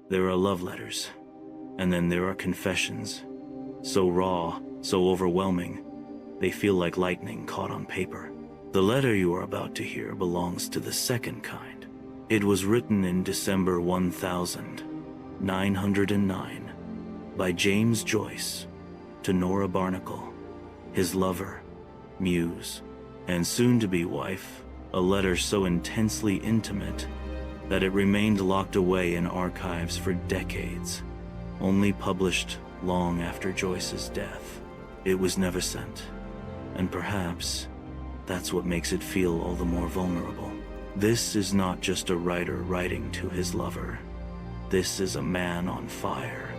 There are love letters, and then there are confessions. So raw, so overwhelming, they feel like lightning caught on paper. The letter you are about to hear belongs to the second kind. It was written in December 1909 by James Joyce to Nora Barnacle, his lover, muse, and soon-to-be wife, a letter so intensely intimate that it remained locked away in archives for decades, only published long after Joyce's death. It was never sent, and perhaps that's what makes it feel all the more vulnerable. This is not just a writer writing to his lover. This is a man on fire.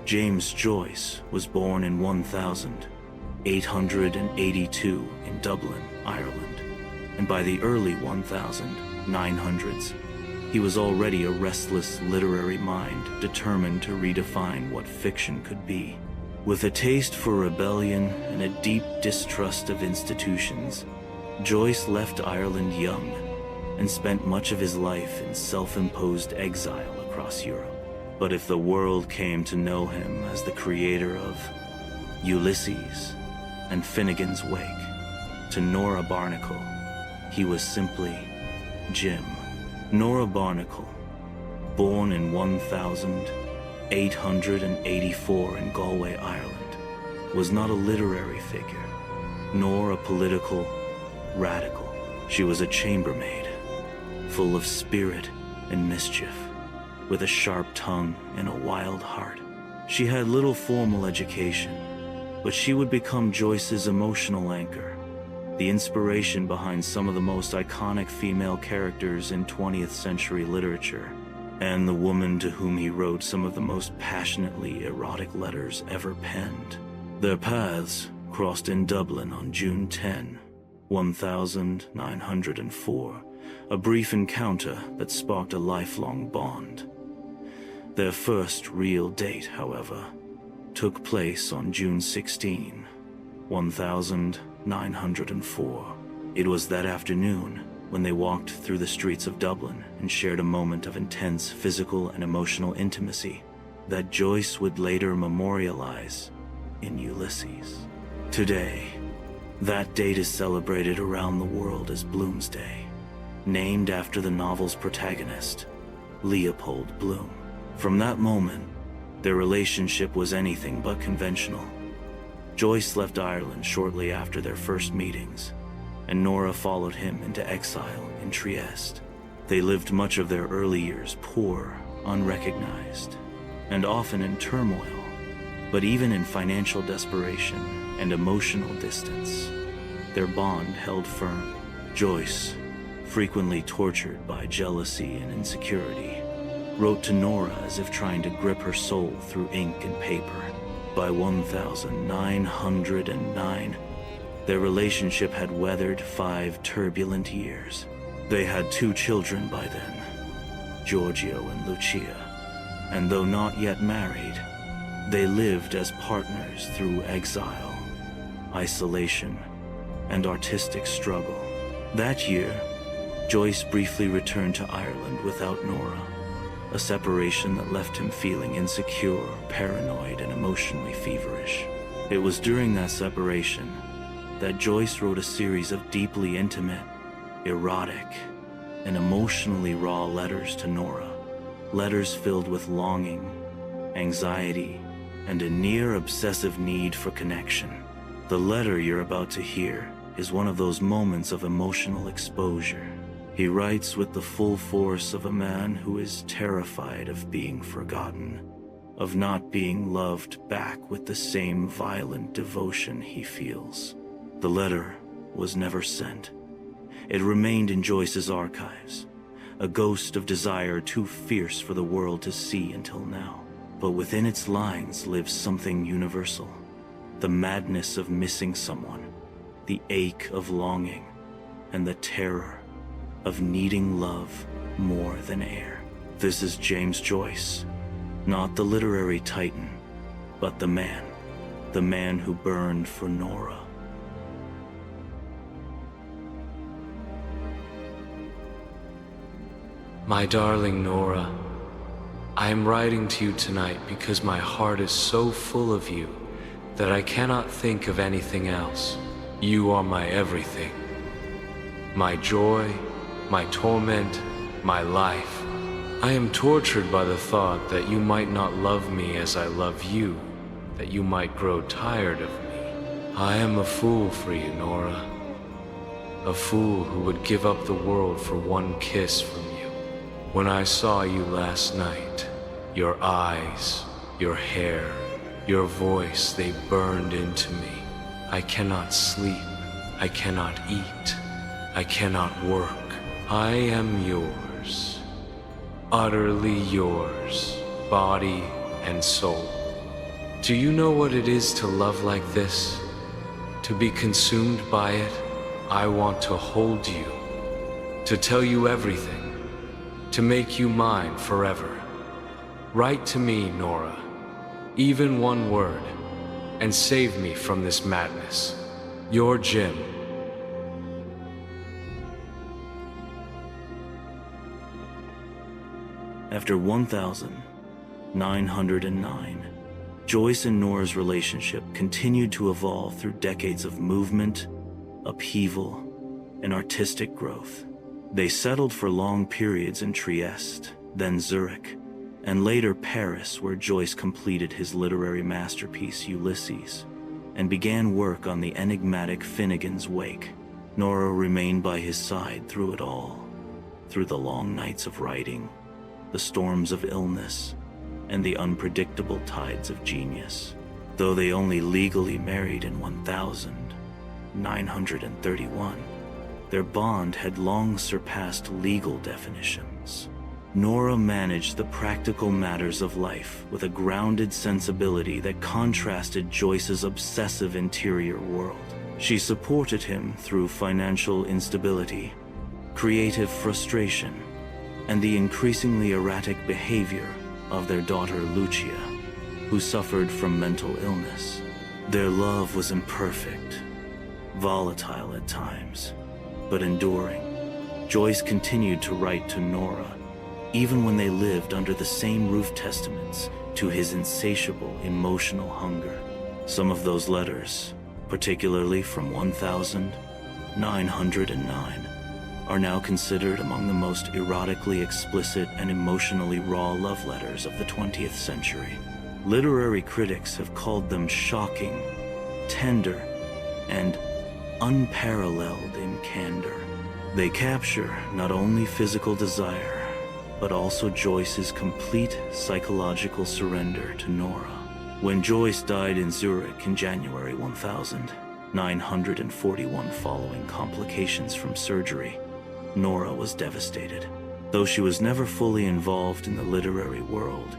James Joyce was born in 1882 in Dublin, Ireland, and by the early 1900s, he was already a restless literary mind determined to redefine what fiction could be. With a taste for rebellion and a deep distrust of institutions, Joyce left Ireland young and spent much of his life in self-imposed exile across Europe. But if the world came to know him as the creator of Ulysses and Finnegans Wake, to Nora Barnacle, he was simply Jim. Nora Barnacle, born in 1884 in Galway, Ireland, was not a literary figure, nor a political radical. She was a chambermaid, full of spirit and mischief, with a sharp tongue and a wild heart. She had little formal education, but she would become Joyce's emotional anchor, the inspiration behind some of the most iconic female characters in 20th century literature, and the woman to whom he wrote some of the most passionately erotic letters ever penned. Their paths crossed in Dublin on June 10, 1904, a brief encounter that sparked a lifelong bond. Their first real date, however, took place on June 16, 1904. It was that afternoon when they walked through the streets of Dublin and shared a moment of intense physical and emotional intimacy that Joyce would later memorialize in Ulysses. Today, that date is celebrated around the world as Bloomsday, named after the novel's protagonist, Leopold Bloom. From that moment, their relationship was anything but conventional. Joyce left Ireland shortly after their first meetings, and Nora followed him into exile in Trieste. They lived much of their early years poor, unrecognized, and often in turmoil, but even in financial desperation and emotional distance, their bond held firm. Joyce, frequently tortured by jealousy and insecurity, wrote to Nora as if trying to grip her soul through ink and paper. By 1909, their relationship had weathered 5 turbulent years. They had 2 children by then, Giorgio and Lucia, and though not yet married, they lived as partners through exile, isolation, and artistic struggle. That year, Joyce briefly returned to Ireland without Nora, a separation that left him feeling insecure, paranoid, and emotionally feverish. It was during that separation that Joyce wrote a series of deeply intimate, erotic, and emotionally raw letters to Nora, letters filled with longing, anxiety, and a near-obsessive need for connection. The letter you're about to hear is one of those moments of emotional exposure. He writes with the full force of a man who is terrified of being forgotten, of not being loved back with the same violent devotion he feels. The letter was never sent. It remained in Joyce's archives, a ghost of desire too fierce for the world to see until now. But within its lines lives something universal, the madness of missing someone, the ache of longing, and the terror of needing love more than air. This is James Joyce, not the literary titan, but the man who burned for Nora. My darling Nora, I am writing to you tonight because my heart is so full of you that I cannot think of anything else. You are my everything. My joy, my torment, my life. I am tortured by the thought that you might not love me as I love you, that you might grow tired of me. I am a fool for you, Nora. A fool who would give up the world for one kiss from you. When I saw you last night, your eyes, your hair, your voice, they burned into me. I cannot sleep. I cannot eat. I cannot work. I am yours. Utterly yours, body and soul. Do you know what it is to love like this? To be consumed by it? I want to hold you, to tell you everything, to make you mine forever. Write to me, Nora, even one word, and save me from this madness. Your Jim. After 1909, Joyce and Nora's relationship continued to evolve through decades of movement, upheaval, and artistic growth. They settled for long periods in Trieste, then Zurich, and later Paris, where Joyce completed his literary masterpiece Ulysses, and began work on the enigmatic Finnegans Wake. Nora remained by his side through it all, through the long nights of writing, the storms of illness, and the unpredictable tides of genius. Though they only legally married in 1931, their bond had long surpassed legal definitions. Nora managed the practical matters of life with a grounded sensibility that contrasted Joyce's obsessive interior world. She supported him through financial instability, creative frustration, and the increasingly erratic behavior of their daughter Lucia, who suffered from mental illness. Their love was imperfect, volatile at times, but enduring. Joyce continued to write to Nora, even when they lived under the same roof, testaments to his insatiable emotional hunger. Some of those letters, particularly from 1909, are now considered among the most erotically explicit and emotionally raw love letters of the 20th century. Literary critics have called them shocking, tender, and unparalleled in candor. They capture not only physical desire, but also Joyce's complete psychological surrender to Nora. When Joyce died in Zurich in January 1941 following complications from surgery, Nora was devastated. Though she was never fully involved in the literary world,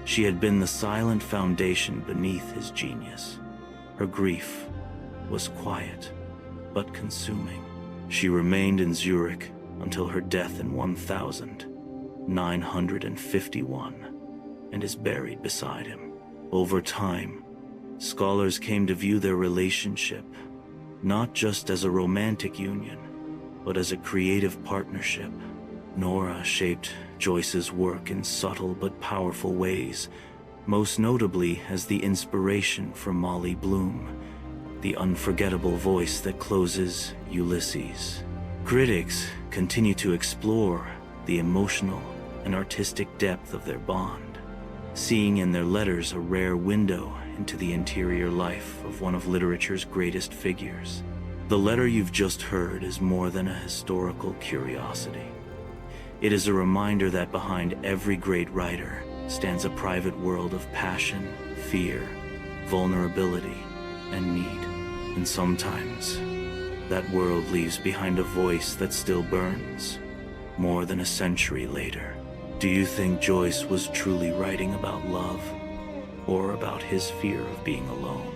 she had been the silent foundation beneath his genius. Her grief was quiet, but consuming. She remained in Zurich until her death in 1951, and is buried beside him. Over time, scholars came to view their relationship not just as a romantic union, but as a creative partnership. Nora shaped Joyce's work in subtle but powerful ways, most notably as the inspiration for Molly Bloom, the unforgettable voice that closes Ulysses. Critics continue to explore the emotional and artistic depth of their bond, seeing in their letters a rare window into the interior life of one of literature's greatest figures. The letter you've just heard is more than a historical curiosity. It is a reminder that behind every great writer stands a private world of passion, fear, vulnerability, and need. And sometimes, that world leaves behind a voice that still burns, more than a century later. Do you think Joyce was truly writing about love, or about his fear of being alone?